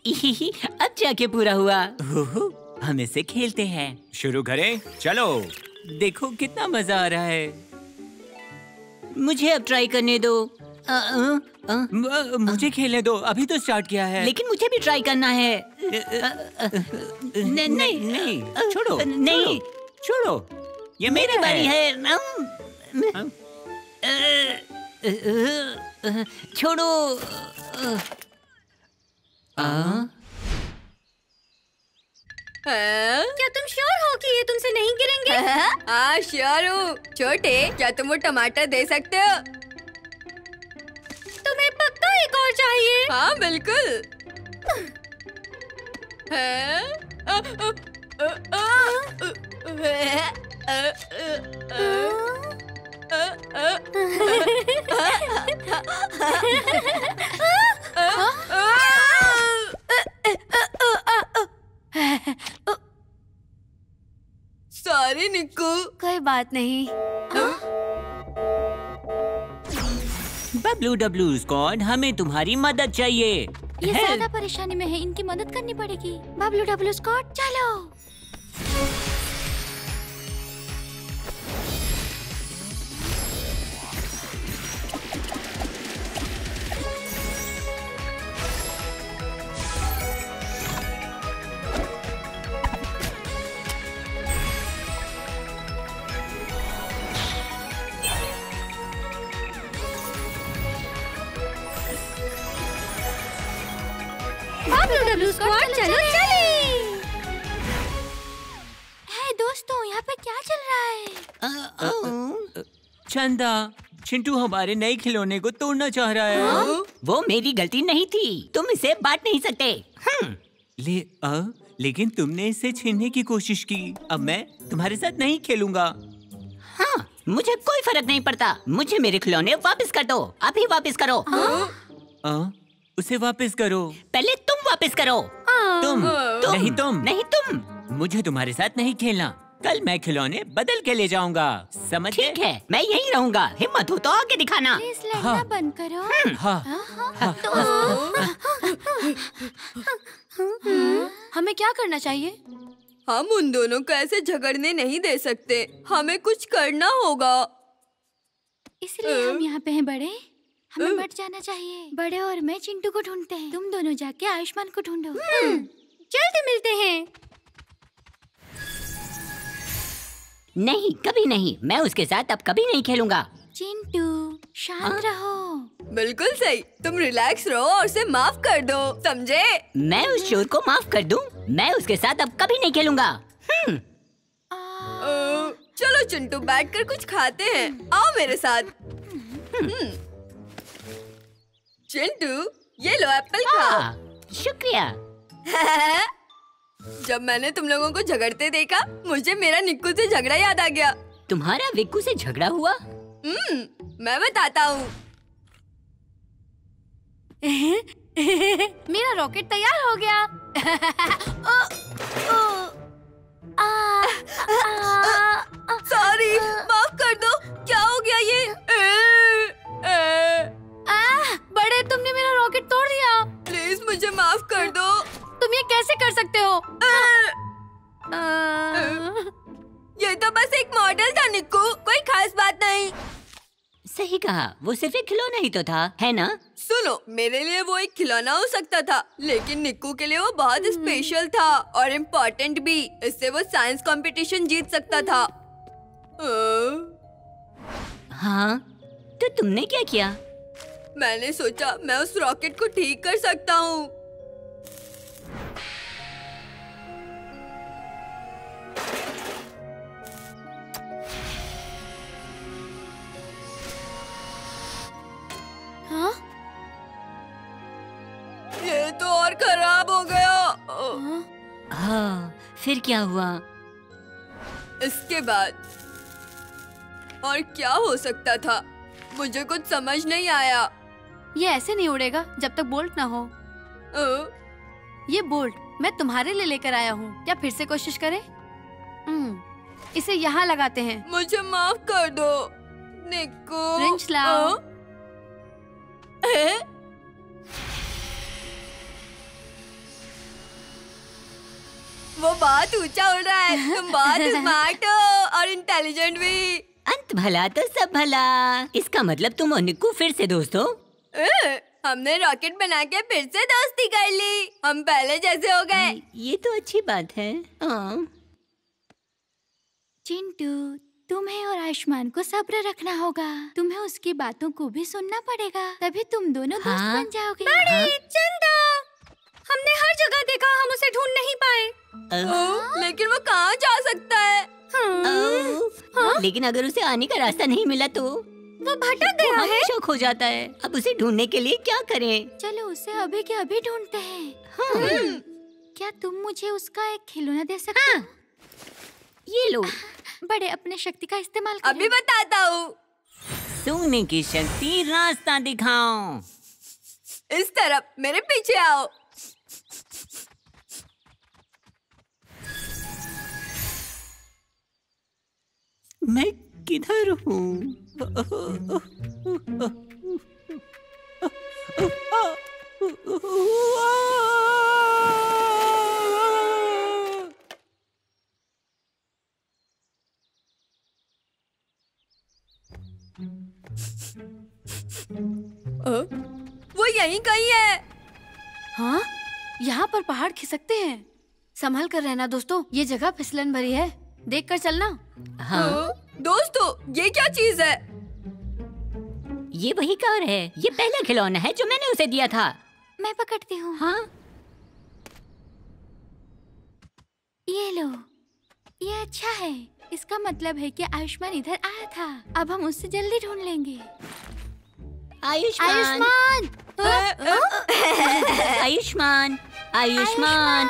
अब जाके पूरा हुआ। हम इसे खेलते हैं। शुरू करें? चलो। देखो कितना मजा आ रहा है। मुझे अब ट्राई करने दो। मुझे खेलने दो, अभी तो स्टार्ट किया है। लेकिन मुझे भी ट्राई करना है। नहीं, छोड़ो, नहीं, छोड़ो, ये मेरी बारी है। छोड़ो। क्या तुम श्योर हो कि ये तुमसे नहीं गिरेंगे? हाँ श्योर हूँ। छोटे, क्या तुम वो टमाटर दे सकते हो? तुम्हें पक्का एक और चाहिए? हाँ बिल्कुल। सॉरी निक्कू। कोई बात नहीं। बबलू डब्लू स्क्वाड, हमें तुम्हारी मदद चाहिए। ये ज्यादा परेशानी में है, इनकी मदद करनी पड़ेगी। बबलू डब्लू स्क्वाड चलो। बबलू डब्लू स्क्वाड चलो चले। हे दोस्तों, यहाँ पे क्या चल रहा है? चंदा, चिंटू हमारे नए खिलौने को तोड़ना चाह रहा है। वो मेरी गलती नहीं थी, तुम इसे बांट नहीं सकते। लेकिन तुमने इसे छीनने की कोशिश की। अब मैं तुम्हारे साथ नहीं खेलूंगा। हाँ, मुझे कोई फर्क नहीं पड़ता। मुझे मेरे खिलौने वापस कर दो, अभी वापस करो। उसे वापस करो। पहले तुम वापस करो। तुम नहीं, तुम नहीं, तुम। मुझे तुम्हारे साथ नहीं खेलना। कल मैं खिलौने बदल के ले जाऊंगा, समझ गए? ठीक है, मैं यहीं रहूंगा। हिम्मत हो तो आके दिखाना। प्लीज लड़ना बंद करो। हमें क्या करना चाहिए? हम उन दोनों को ऐसे झगड़ने नहीं दे सकते। हमें कुछ करना होगा। इसलिए हम यहाँ पे हैं बड़े। हमें बढ़ जाना चाहिए। बड़े और मैं चिंटू को ढूंढते हैं। तुम दोनों जाके आयुष्मान को ढूंढो। जल्दी मिलते हैं। नहीं, कभी नहीं। मैं उसके साथ अब कभी नहीं खेलूंगा। चिंटू शांत रहो। बिल्कुल सही। तुम रिलैक्स रहो और उसे माफ कर दो, समझे? मैं उस चोर को माफ कर दूं? मैं उसके साथ अब कभी नहीं खेलूंगा। चलो चिंटू, बैठकर कुछ खाते हैं। आओ मेरे साथ। चिंटू, ये लो एप्पल खाओ। शुक्रिया। जब मैंने तुम लोगों को झगड़ते देखा, मुझे मेरा निक्कू से झगड़ा याद आ गया। तुम्हारा विक्कू से झगड़ा हुआ? मैं बताता हूँ। मेरा रॉकेट तैयार हो गया। सॉरी, माफ कर दो। क्या हो गया ये? बड़े, तुमने मेरा रॉकेट तोड़ दिया। प्लीज मुझे माफ कर दो। तुम ये कैसे कर सकते हो? ये तो बस एक मॉडल था निक्कू, कोई खास बात नहीं। सही कहा, वो सिर्फ एक खिलौना ही तो था, है ना? सुनो, मेरे लिए वो एक खिलौना हो सकता था, लेकिन निक्कू के लिए वो बहुत स्पेशल था और इम्पोर्टेंट भी। इससे वो साइंस कंपटीशन जीत सकता था। हाँ, तो तुमने क्या किया? मैंने सोचा मैं उस रॉकेट को ठीक कर सकता हूँ। हाँ? ये तो और खराब हो गया। हाँ, फिर क्या हुआ? इसके बाद और क्या हो सकता था, मुझे कुछ समझ नहीं आया। ये ऐसे नहीं उड़ेगा जब तक बोल्ट ना हो। ये बोल्ट मैं तुम्हारे लिए लेकर आया हूँ। क्या फिर से कोशिश करें? इसे यहाँ लगाते हैं। मुझे माफ कर दो निक्कू। रिंच लाओ। वो बहुत ऊंचा उड़ रहा है। तुम बहुत स्मार्ट हो और इंटेलिजेंट भी। अंत भला तो सब भला। इसका मतलब तुम और निक्कू फिर से दोस्त हो? हमने रॉकेट बना के फिर से दोस्ती कर ली। हम पहले जैसे हो गए। ये तो अच्छी बात है। चिंटू, तुम्हें और आयुष्मान को सब्र रखना होगा। तुम्हें उसकी बातों को भी सुनना पड़ेगा, तभी तुम दोनों दोस्त बन जाओगे। चंदा, हमने हर जगह देखा, हम उसे ढूंढ नहीं पाए। लेकिन वो कहाँ जा सकता है? लेकिन अगर उसे आने का रास्ता नहीं मिला तो वो भटक गया है। हमेशा खो जाता है। अब उसे ढूंढने के लिए क्या करें? चलो उसे अभी के अभी ढूंढते हैं। क्या तुम मुझे उसका एक खिलौना दे सकते हो? ये लो। बड़े अपने शक्ति का इस्तेमाल करें। अभी बताता हूँ। सोने की शक्ति, रास्ता दिखाओ। इस तरफ, मेरे पीछे आओ। मैं किधर हूँ? वो यहीं कहीं है। हाँ, यहाँ पर पहाड़ खिसकते हैं। संभल कर रहना दोस्तों, ये जगह फिसलन भरी है, देख कर चलना। हाँ। दोस्तों, ये क्या चीज है? ये वही कार है। ये पहला खिलौना है जो मैंने उसे दिया था। मैं पकड़ती हूँ। हाँ। ये लो, ये अच्छा है। इसका मतलब है कि आयुष्मान इधर आया था। अब हम उससे जल्दी ढूंढ लेंगे। आयुष्मान, आयुष्मान, आयुष्मान।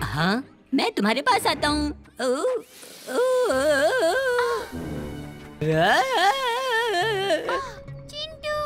हाँ, मैं तुम्हारे पास आता हूँ। चिंटू।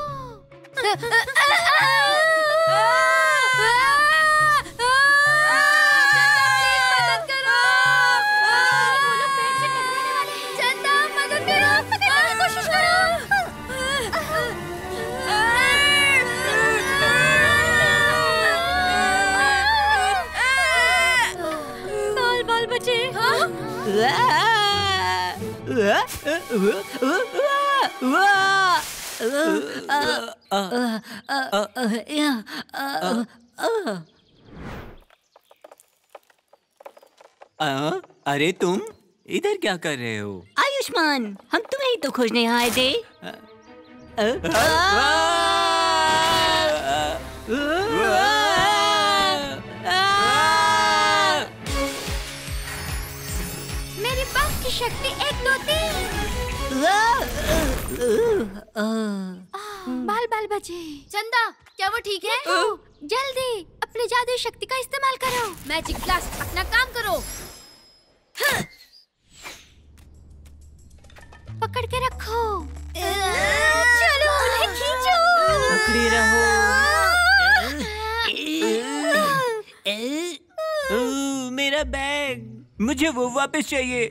अरे तुम इधर क्या कर रहे हो? आयुष्मान, हम तुम्हें ही तो खोजने आए थे। मेरी पंख की शक्ति 1 2 3। बाल बाल बचे। चंदा, क्या वो ठीक है? जल्दी अपनी जादुई शक्ति का इस्तेमाल करो। मैजिक ब्लास्ट, अपना काम करो। पकड़ के रखो। चलो उन्हें खींचो। पकड़े रहो। मेरा बैग, मुझे वो वापस चाहिए।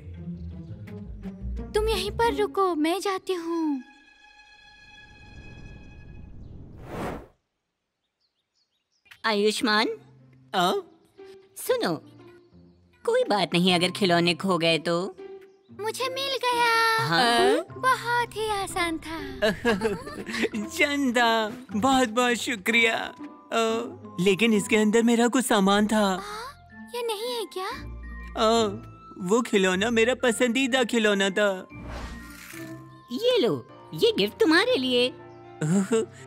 तुम यहीं पर रुको, मैं जाती हूँ। आयुष्मान, सुनो, कोई बात नहीं अगर खिलौने खो गए तो। मुझे मिल गया। हाँ? बहुत ही आसान था। चंदा, बहुत बहुत शुक्रिया। लेकिन इसके अंदर मेरा कुछ सामान था। ये नहीं है क्या? वो खिलौना मेरा पसंदीदा खिलौना था। ये लो, ये गिफ्ट तुम्हारे लिए।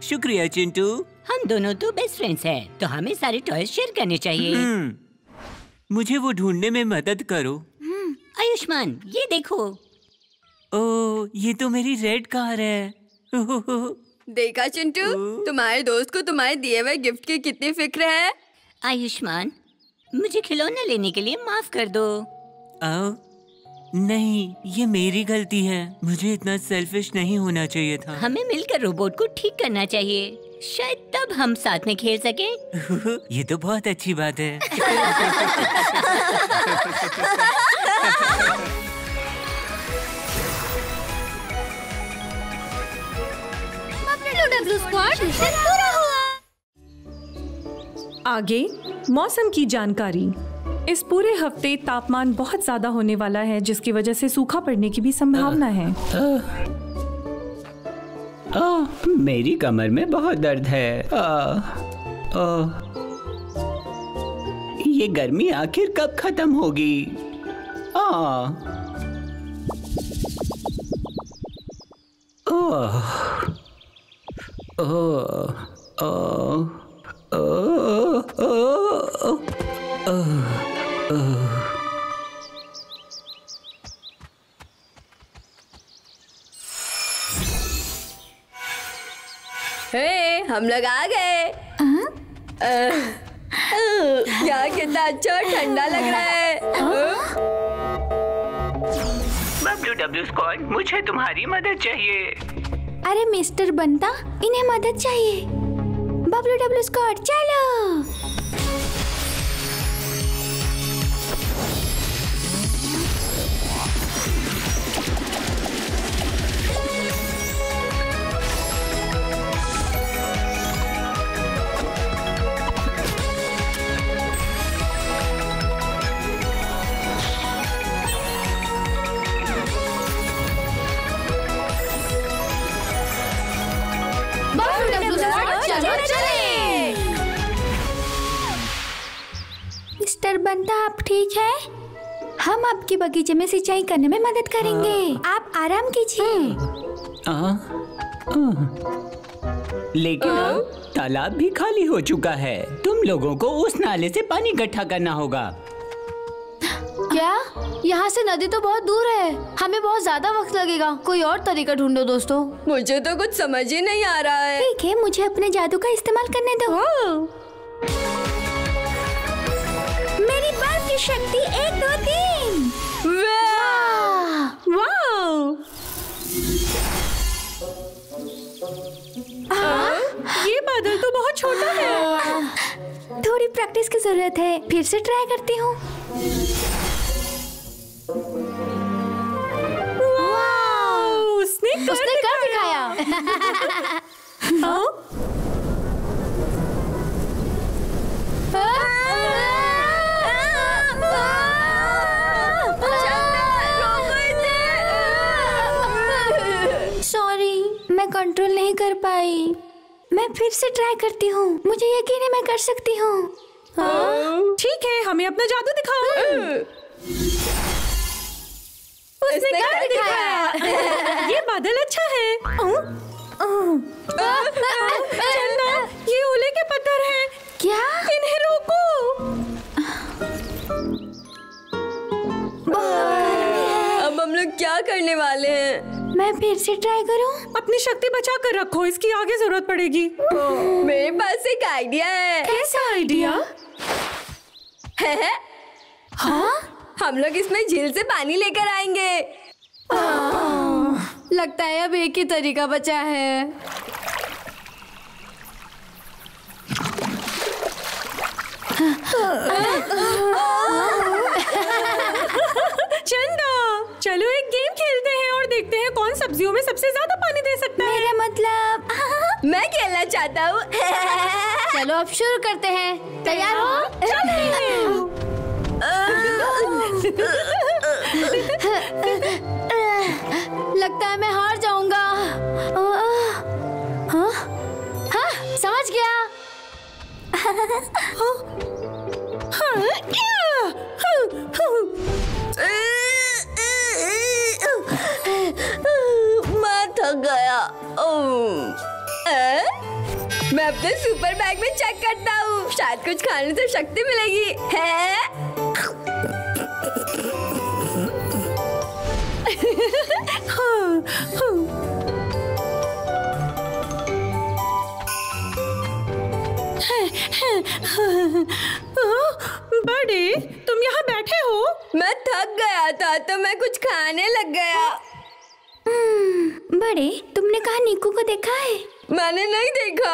शुक्रिया चिंटू। हम दोनों तो बेस्ट फ्रेंड्स हैं, तो हमें सारे टॉयज शेयर करने चाहिए। मुझे वो ढूंढने में मदद करो। आयुष्मान, ये देखो। ओह, ये तो मेरी रेड कार है। देखा चिंटू, तुम्हारे दोस्त को तुम्हारे दिए हुए गिफ्ट की कितनी फिक्र है। आयुष्मान, मुझे खिलौना लेने के लिए माफ कर दो। नहीं, ये मेरी गलती है। मुझे इतना सेल्फिश नहीं होना चाहिए था। हमें मिलकर रोबोट को ठीक करना चाहिए, शायद तब हम साथ में खेल सकें। ये तो बहुत अच्छी बात है। आगे मौसम की जानकारी। इस पूरे हफ्ते तापमान बहुत ज्यादा होने वाला है, जिसकी वजह से सूखा पड़ने की भी संभावना है। मेरी कमर में बहुत दर्द है। ये गर्मी आखिर कब खत्म होगी? हे, हम लोग आ गए। यहाँ कितना अच्छा और ठंडा लग रहा है। WW स्क्वाड, मुझे तुम्हारी मदद चाहिए। अरे मिस्टर बंता, इन्हें मदद चाहिए। WW स्क्वाड चलो। मिस्टर बंता, आप ठीक है? हम आपके बगीचे में सिंचाई करने में मदद करेंगे। आप आराम कीजिए। लेकिन अब तालाब भी खाली हो चुका है। तुम लोगों को उस नाले से पानी इकट्ठा करना होगा। क्या? यहाँ से नदी तो बहुत दूर है, हमें बहुत ज्यादा वक्त लगेगा। कोई और तरीका ढूंढो दोस्तों। मुझे तो कुछ समझ ही नहीं आ रहा है। ठीक है, मुझे अपने जादू का इस्तेमाल करने दो। मेरी बर्फ की शक्ति 1 2 3। ये बादल तो बहुत छोटा है। थोड़ी प्रैक्टिस की जरूरत है, फिर से ट्राई करती हूँ। उसने कर दिखाया। सॉरी, मैं कंट्रोल नहीं कर पाई। मैं फिर से ट्राई करती हूँ। मुझे यकीन है मैं कर सकती हूँ। ठीक है, हमें अपना जादू दिखाओ। उसने कर दिखाया। ये बादल अच्छा है। चंदा, ये ओले के पत्थर हैं। क्या? इन्हें रोको। अब हम लोग क्या करने वाले हैं? मैं फिर से ट्राई करूं? अपनी शक्ति बचा कर रखो, इसकी आगे जरूरत पड़ेगी। मेरे पास एक आइडिया है। कैसा आइडिया? हाँ? हम लोग इसमें झील से पानी लेकर आएंगे। लगता है अब एक ही तरीका बचा है। चंदा, चलो एक गेम खेलते हैं और देखते हैं कौन सब्जियों में सबसे ज्यादा पानी दे सकता है। मेरा मतलब मैं खेलना चाहता हूँ। चलो अब शुरू करते हैं। तैयार हो? लगता है मैं हार जाऊंगा। हाँ? हाँ, समझ गया। मैं थक गया। मैं अपने सुपर बैग में चेक करता हूँ, शायद कुछ खाने से शक्ति मिलेगी। है? बड़े, तुम यहाँ बैठे हो? मैं थक गया था तो मैं कुछ खाने लग गया। बड़े, तुमने कहा नीकू को देखा है? मैंने नहीं देखा।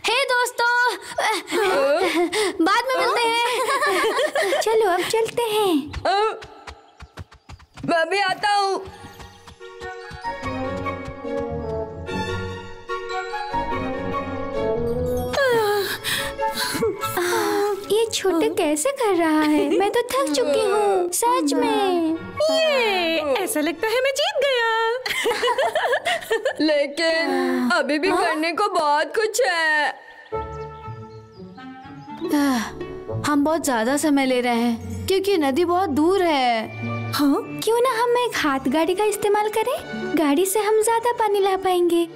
हे दोस्तों, बाद में मिलते हैं। चलो अब चलते हैं। मैं भी आता हूँ। ये छोटे कैसे कर रहा है? मैं तो थक चुकी हूँ सच में। ये ऐसा लगता है मैं जीत गया। लेकिन अभी भी करने को बहुत कुछ है। हम बहुत ज्यादा समय ले रहे हैं क्योंकि नदी बहुत दूर है। हाँ, क्यों ना हम एक हाथ गाड़ी का इस्तेमाल करें? गाड़ी से हम ज्यादा पानी ला पाएंगे।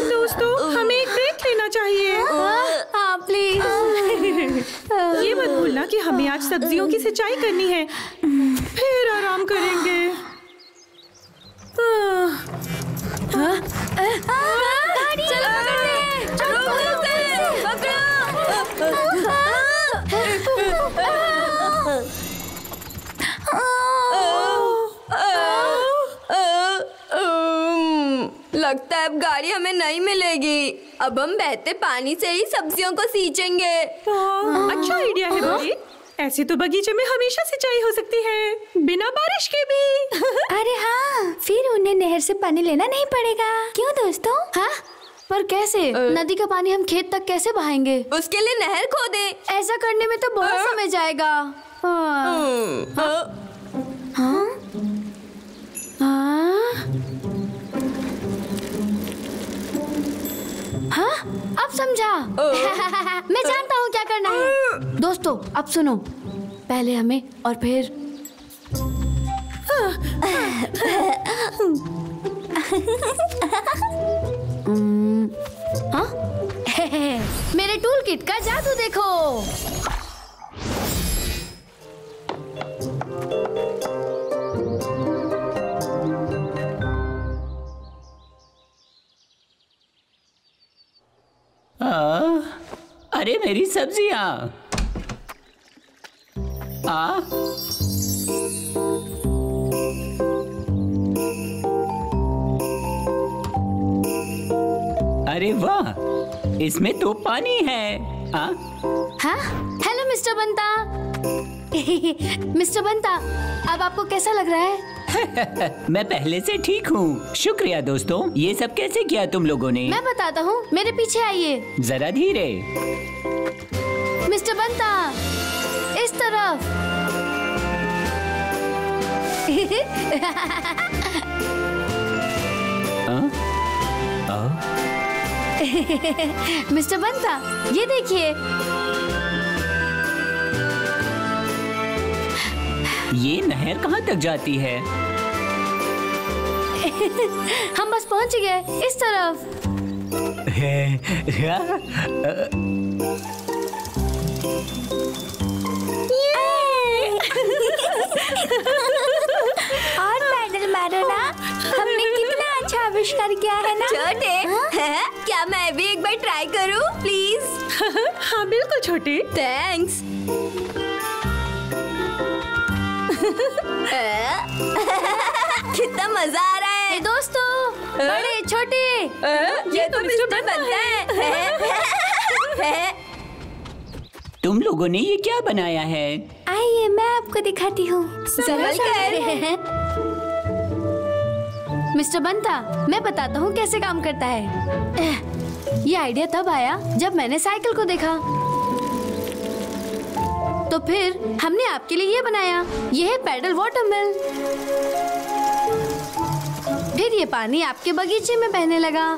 दोस्तों, हमें एक ब्रेक लेना चाहिए। हाँ प्लीज। ये मत भूलना कि हमें आज सब्जियों की सिंचाई करनी है, फिर आराम करेंगे। लगता है अब गाड़ी हमें नहीं मिलेगी। अब हम बहते पानी से ही सब्जियों को सींचेंगे। अच्छा आइडिया है बड़ी। ऐसे तो बगीचे में हमेशा सिंचाई हो सकती है, बिना बारिश के भी। अरे हाँ, फिर उन्हें नहर से पानी लेना नहीं पड़ेगा। क्यों दोस्तों? हाँ, पर कैसे? नदी का पानी हम खेत तक कैसे बहाएंगे? उसके लिए नहर खोदे। ऐसा करने में तो बहुत समय जाएगा। हाँ, अब समझा। मैं जानता हूँ क्या करना है। दोस्तों, अब सुनो। पहले हमें और फिर हाँ? मेरे टूल किट का जादू देखो। अरे मेरी सब्जियां। अरे वाह, इसमें तो पानी है। हाँ, हेलो मिस्टर बंता। मिस्टर बंता, अब आपको कैसा लग रहा है? मैं पहले से ठीक हूँ। शुक्रिया दोस्तों। ये सब कैसे किया तुम लोगों ने? मैं बताता हूँ, मेरे पीछे आइए। जरा धीरे। मिस्टर बंता, इस तरफ। मिस्टर बंता, ये देखिए। ये नहर कहाँ तक जाती है? हम बस पहुँच गए, इस तरफ। और पैडल मारो ना। हमने कितना अच्छा आविष्कार किया है ना। छोटे, क्या मैं भी एक बार ट्राई करूं प्लीज? हाँ बिल्कुल छोटे। थैंक्स। कितना मजा आ रहा है। दोस्तों, बड़े छोटे, ये तो मिस्टर बनता है। तुम लोगों ने ये क्या बनाया है? आइए मैं आपको दिखाती हूँ। संभल कर। मिस्टर बंता, मैं बताता हूँ कैसे काम करता है। ये आइडिया तब आया जब मैंने साइकिल को देखा, तो फिर हमने आपके लिए ये बनाया। ये है पैडल वाटर मिल। फिर ये पानी आपके बगीचे में बहने लगा।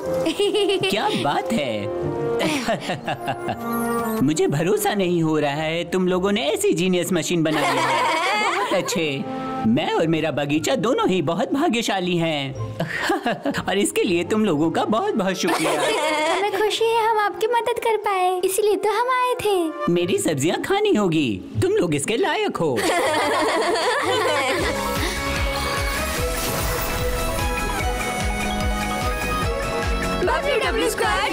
क्या बात है। मुझे भरोसा नहीं हो रहा है, तुम लोगों ने ऐसी जीनियस मशीन बनाई है। बहुत अच्छे। मैं और मेरा बगीचा दोनों ही बहुत भाग्यशाली हैं। और इसके लिए तुम लोगों का बहुत बहुत शुक्रिया। हमें खुशी है हम आपकी मदद कर पाए, इसलिए तो हम आए थे। मेरी सब्जियां खानी होगी, तुम लोग इसके लायक हो। WW Squad